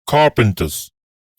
Carpenters.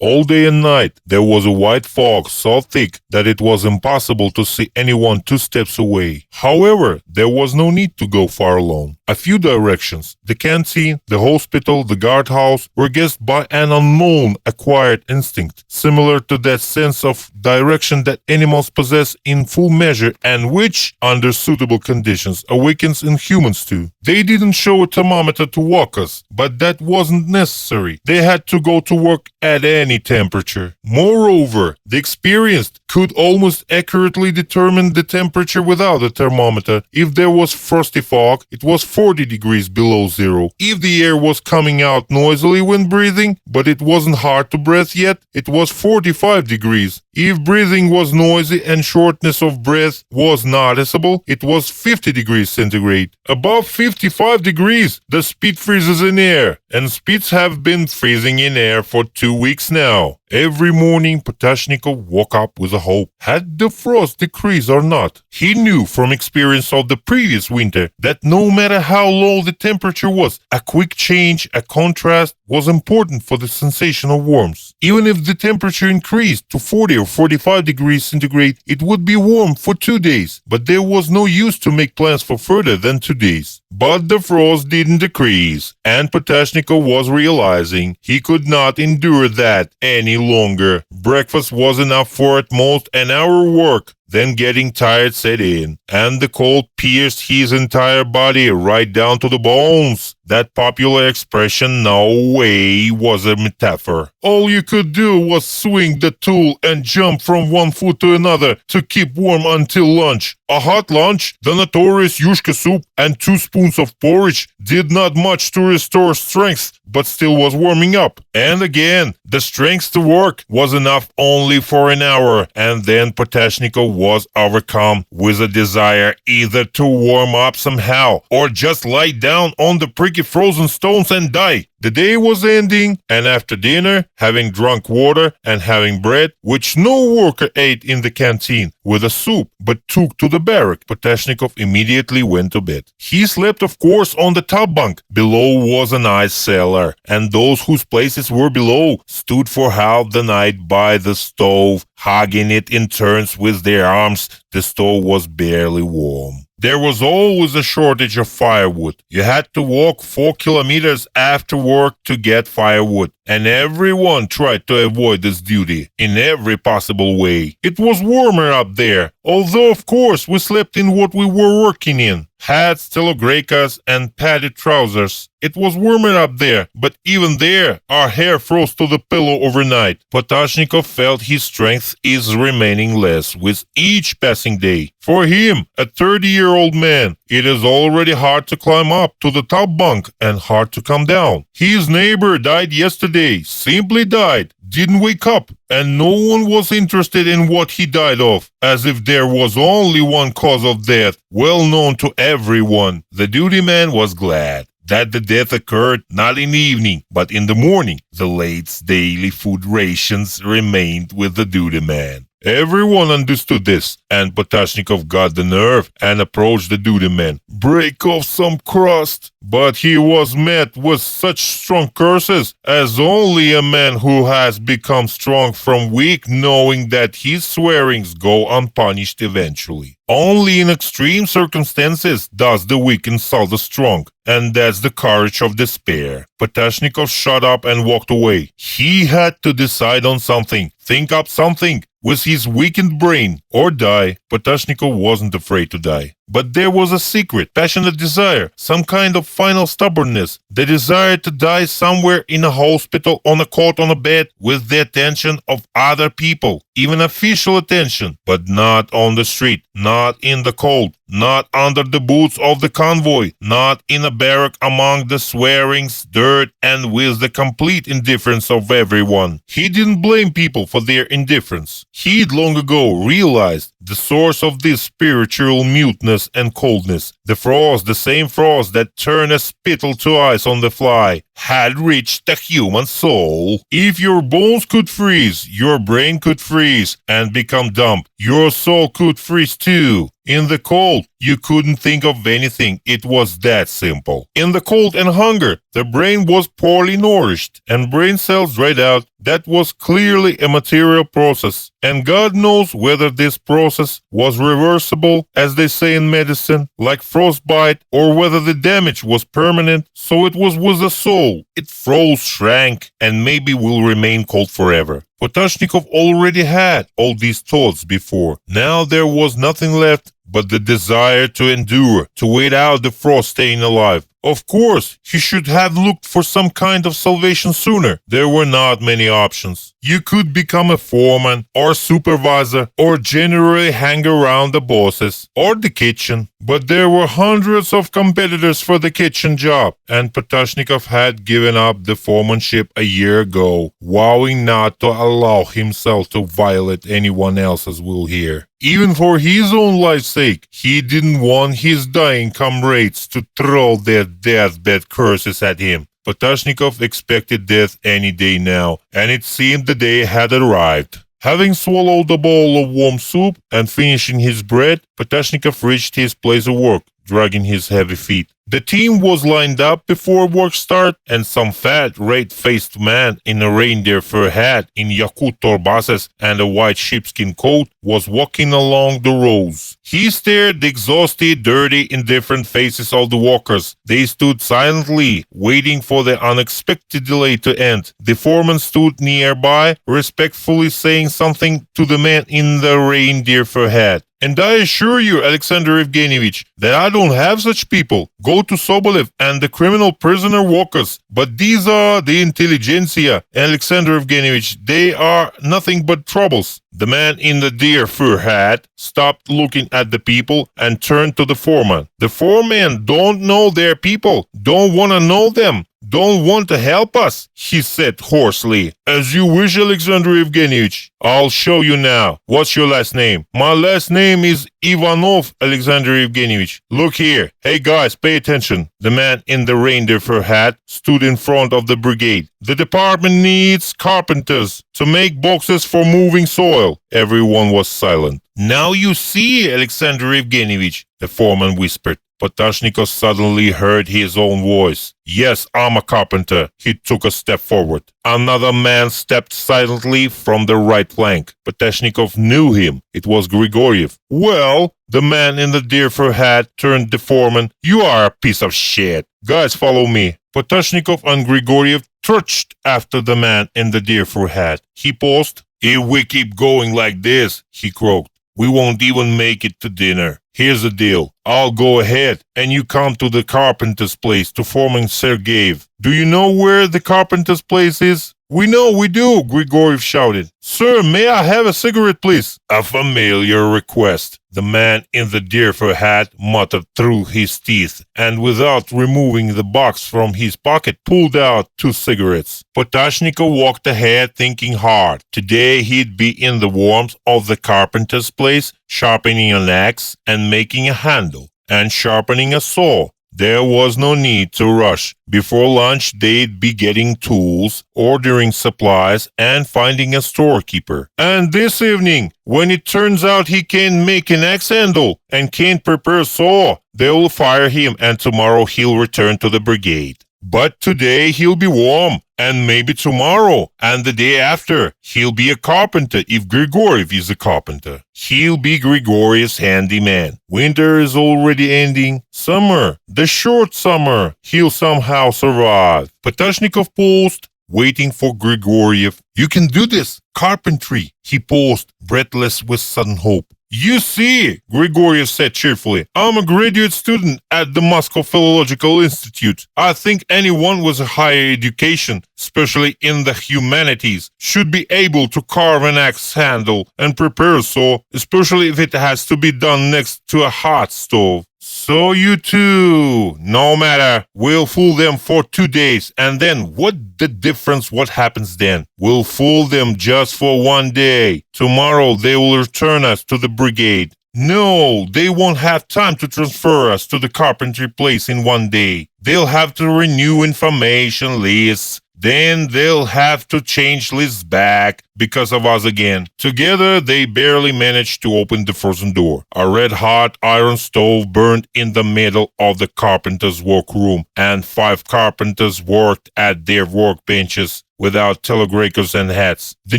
All day and night there was a white fog so thick that it was impossible to see anyone 2 steps away. However, there was no need to go far alone. A few directions, the canteen, the hospital, the guardhouse, were guessed by an unknown acquired instinct, similar to that sense of direction that animals possess in full measure and which, under suitable conditions, awakens in humans too. They didn't show a thermometer to walk us, but that wasn't necessary. They had to go to work at any temperature. Moreover, the experienced could almost accurately determine the temperature without a thermometer. If there was frosty fog, it was 40 degrees below zero. If the air was coming out noisily when breathing, but it wasn't hard to breathe yet, it was 45 degrees. If breathing was noisy and shortness of breath was noticeable, it was 50 degrees centigrade. Above 55 degrees, the spit freezes in air, and spits have been freezing in air for 2 weeks now. Every morning, Potashnikov woke up with a hope. Had the frost decreased or not? He knew from experience of the previous winter that no matter how low the temperature was, a quick change, a contrast, was important for the sensation of warmth. Even if the temperature increased to 40 or 45 degrees centigrade, it would be warm for 2 days, but there was no use to make plans for further than 2 days. But the frost didn't decrease, and Potashnikov was realizing he could not endure that any longer. Breakfast was enough for at most an hour work. Then getting tired set in, and the cold pierced his entire body right down to the bones. That popular expression, "no way," was a metaphor. All you could do was swing the tool and jump from one foot to another to keep warm until lunch. A hot lunch, the notorious yushka soup, and 2 spoons of porridge did not much to restore strength, but still was warming up. And again, the strength to work was enough only for an hour, and then Potashnikov was overcome with a desire either to warm up somehow or just lie down on the pricky frozen stones and die. The day was ending, and after dinner, having drunk water and having bread, which no worker ate in the canteen, with a soup, but took to the barrack, Potashnikov immediately went to bed. He slept, of course, on the top bunk. Below was an ice cellar, and those whose places were below stood for half the night by the stove, hugging it in turns with their arms. The stove was barely warm. There was always a shortage of firewood. You had to walk 4 kilometers after work to get firewood, and everyone tried to avoid this duty in every possible way. It was warmer up there, although of course we slept in what we were working in. Hats, telogreikas, and padded trousers. It was warmer up there, but even there, our hair froze to the pillow overnight. Potashnikov felt his strength is remaining less with each passing day. For him, a 30-year-old man, it is already hard to climb up to the top bunk and hard to come down. His neighbor died yesterday, simply died. Didn't wake up, and no one was interested in what he died of, as if there was only one cause of death, well known to everyone. The duty man was glad that the death occurred not in the evening, but in the morning. The late's daily food rations remained with the duty man. Everyone understood this, and Potashnikov got the nerve and approached the duty man. "Break off some crust." But he was met with such strong curses as only a man who has become strong from weak knowing that his swearings go unpunished eventually. Only in extreme circumstances does the weak insult the strong, and that's the courage of despair. Potashnikov shut up and walked away. He had to decide on something, think up something with his weakened brain, or die. Potashnikov wasn't afraid to die. But there was a secret, passionate desire, some kind of final stubbornness, the desire to die somewhere in a hospital, on a cot, on a bed, with the attention of other people, even official attention, but not on the street, not in the cold, not under the boots of the convoy, not in a barrack among the swearings, dirt, and with the complete indifference of everyone. He didn't blame people for their indifference. He'd long ago realized the source of this spiritual muteness and coldness. The frost, the same frost that turned a spittle to ice on the fly, had reached the human soul. If your bones could freeze, your brain could freeze and become dumb. Your soul could freeze too. In the cold, you couldn't think of anything. It was that simple. In the cold and hunger, the brain was poorly nourished and brain cells dried out. That was clearly a material process. And God knows whether this process was reversible, as they say in medicine, like frostbite, or whether the damage was permanent. So it was with the soul. It froze, shrank, and maybe will remain cold forever. Potashnikov already had all these thoughts before. Now there was nothing left but the desire to endure, to wait out the frost staying alive. Of course, he should have looked for some kind of salvation sooner. There were not many options. You could become a foreman, or supervisor, or generally hang around the bosses, or the kitchen. But there were hundreds of competitors for the kitchen job, and Potashnikov had given up the foremanship a year ago, vowing not to allow himself to violate anyone else's will here. Even for his own life's sake, he didn't want his dying comrades to throw their deathbed curses at him. Potashnikov expected death any day now, and it seemed the day had arrived. Having swallowed a bowl of warm soup and finishing his bread, Potashnikov reached his place of work, dragging his heavy feet. The team was lined up before work start, and some fat, red-faced man in a reindeer fur hat, in Yakut torbases and a white sheepskin coat was walking along the rows. He stared the exhausted, dirty, indifferent faces of the walkers. They stood silently, waiting for the unexpected delay to end. The foreman stood nearby, respectfully saying something to the man in the reindeer fur hat. And I assure you, Alexander Evgenievich, that I don't have such people. Go to Sobolev and the criminal prisoner walkers. But these are the intelligentsia, Alexander Evgenievich. They are nothing but troubles. The man in the deer fur hat stopped looking at the people and turned to the foreman. The foreman don't know their people, don't want to know them, don't want to help us, he said hoarsely. As you wish, Alexander Evgenievich. I'll show you now. What's your last name? My last name is Ivanov, Alexander Evgenievich. Look here. Hey guys, pay attention. The man in the reindeer fur hat stood in front of the brigade. The department needs carpenters to make boxes for moving soil. Everyone was silent. Now you see, Alexander Evgenievich, the foreman whispered. Potashnikov suddenly heard his own voice. Yes, I'm a carpenter. He took a step forward. Another man stepped silently from the right flank. Potashnikov knew him. It was Grigoriev. Well, the man in the deer fur hat turned the foreman. You are a piece of shit. Guys, follow me. Potashnikov and Grigoriev trudged after the man in the deer fur hat. He paused. If we keep going like this, he croaked, we won't even make it to dinner. Here's the deal. I'll go ahead and you come to the Carpenters' place to Foreman Sergeyev. Do you know where the Carpenters' place is? We know we do, Grigoriev shouted. Sir, may I have a cigarette, please? A familiar request. The man in the deer fur hat muttered through his teeth and without removing the box from his pocket pulled out 2 cigarettes. Potashnikov walked ahead thinking hard. Today he'd be in the warmth of the Carpenter's place, sharpening an axe and making a handle and sharpening a saw. There was no need to rush. Before lunch, they'd be getting tools, ordering supplies, and finding a storekeeper. And this evening, when it turns out he can't make an axe handle and can't prepare a saw, they'll fire him and tomorrow he'll return to the brigade. But today he'll be warm, and maybe tomorrow, and the day after, he'll be a carpenter if Grigoriev is a carpenter. He'll be Grigoriev's handyman. Winter is already ending. Summer, the short summer, he'll somehow survive. Potashnikov paused, waiting for Grigoriev. You can do this, carpentry, he paused, breathless with sudden hope. You see, Grigoriev said cheerfully, I'm a graduate student at the Moscow Philological Institute. I think anyone with a higher education, especially in the humanities, should be able to carve an axe handle and prepare a saw, especially if it has to be done next to a hot stove. So you too. No matter. We'll fool them for 2 days. And then what the difference? What happens then? We'll fool them just for 1 day. Tomorrow they will return us to the brigade. No, they won't have time to transfer us to the carpentry place in one day. They'll have to renew information lists. Then they'll have to change lists back because of us again. Together, they barely managed to open the frozen door. A red-hot iron stove burned in the middle of the carpenter's workroom, and 5 carpenters worked at their workbenches without telegrapers and hats. The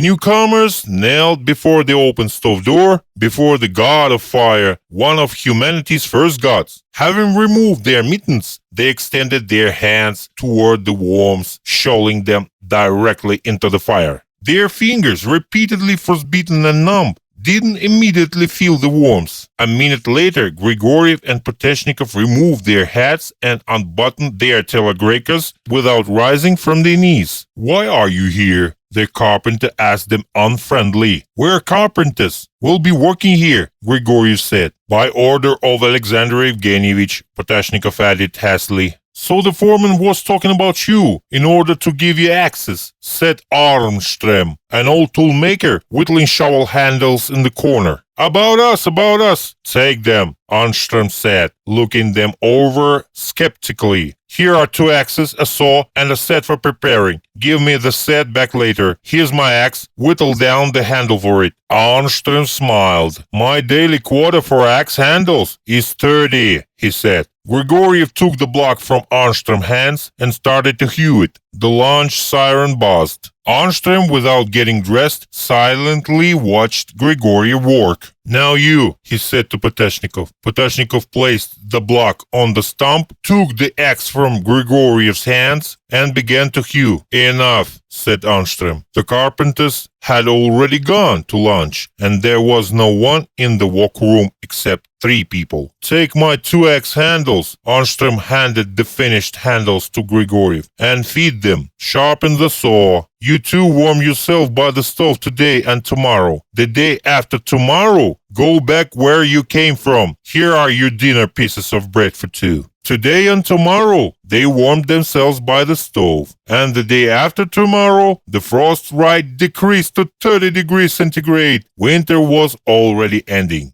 newcomers knelt before the open stove door, before the god of fire, one of humanity's first gods. Having removed their mittens, they extended their hands toward the worms, shoveling them directly into the fire. Their fingers, repeatedly frostbitten and numb, didn't immediately feel the worms. A minute later, Grigoriev and Poteshnikov removed their hats and unbuttoned their telegrapers without rising from their knees. "Why are you here?" the carpenter asked them unfriendly. "We're carpenters. We'll be working here," Grigoriev said. "By order of Alexander Evgenievich," Poteshnikov added hastily. "So the foreman was talking about you in order to give you access," said Armström, an old tool maker whittling shovel handles in the corner. About us. "Take them," Armström said, looking them over skeptically. "Here are 2 axes, a saw, and a set for preparing. Give me the set back later. Here's my axe. Whittle down the handle for it." Armström smiled. "My daily quota for axe handles is 30, he said. Grigoriev took the block from Armström's hands and started to hew it. The lunch siren buzzed. Armström, without getting dressed, silently watched Grigoriev work. "Now you," he said to Poteshnikov. Poteshnikov placed the block on the stump, took the axe from Grigoriev's hands, and began to hew. "Enough," said Armström. The carpenters had already gone to lunch, and there was no one in the workroom except 3 people. "Take my 2 axe handles," Armström handed the finished handles to Grigoriev, "and feed them. Sharpen the saw. You 2 warm yourself by the stove today and tomorrow. The day after tomorrow, go back where you came from. Here are your dinner pieces of bread for 2. Today and tomorrow, they warmed themselves by the stove. And the day after tomorrow, the frost rate decreased to 30 degrees centigrade. Winter was already ending.